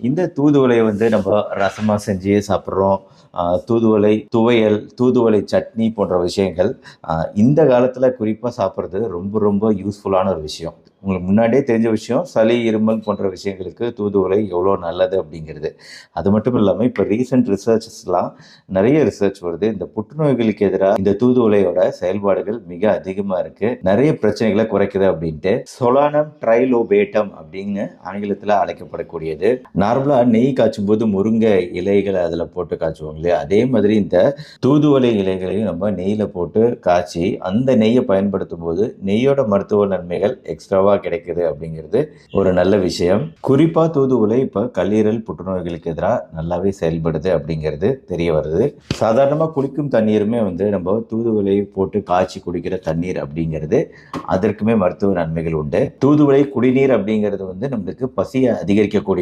இந்த தூதுவளைய நம்ம ரசமா செஞ்சு சாப்பிட்றோம். தூதுவளை துவையல், தூதுவளை சட்னி போன்ற விஷயங்கள் இந்த காலத்துல குறிப்பா சாப்பிடுறது ரொம்ப ரொம்ப யூஸ்ஃபுல்லான ஒரு விஷயம். உங்களுக்கு முன்னாடியே தெரிஞ்ச விஷயம், சளி, இருமல் போன்ற விஷயங்களுக்கு தூதுவளை எவ்வளோ நல்லது அப்படிங்கிறது. அது மட்டும் இல்லாம இப்ப ரீசென்ட் ரிசர்ச்சஸ்லாம் நெறைய ரிசர்ச் வருது. இந்த புற்றுநோய்களுக்கு எதிரா இந்த தூதுவளையோட செயல்பாடுகள் மிக அதிகமா இருக்கு. நெறைய பிரச்சனைகள குறைக்குது அப்படின்ட்டு. சொலானம் ட்ரைலோபேட்டம் அப்படின்னு ஆங்கிலத்துல அழைக்கப்படக்கூடியது. நார்மலா நெய் காய்ச்சும்போது முருங்கை இலைகளை அதுல போட்டு காய்ச்சுவாங்க இல்லையா? அதே மாதிரி இந்த தூதுவளை இலைகளையும் நம்ம நெய்யில போட்டு காய்ச்சி அந்த நெய்யை பயன்படுத்தும் போது நெய்யோட மருத்துவ நன்மைகள் எக்ஸ்ட்ராவா கிடைக்குது அப்படிங்கிறது ஒரு நல்ல விஷயம். குறிப்பா தூதுவளை இப்ப கல்லீரல் புற்றுநோய்களுக்கு எதிராக நல்லாவே செயல்படுது அப்படிங்கிறது தெரிய வருது. சாதாரணமா குளிக்கும் தண்ணீருமே நம்ம தூதுவளை போட்டு காய்ச்சி குடிக்கிற தண்ணீர் அப்படிங்கிறது அதற்குமே மருத்துவ நன்மைகள் உண்டு. தூதுவளை குடிநீர் அப்படிங்கிறது நம்மளுக்கு பசியை அதிகரிக்கக்கூடிய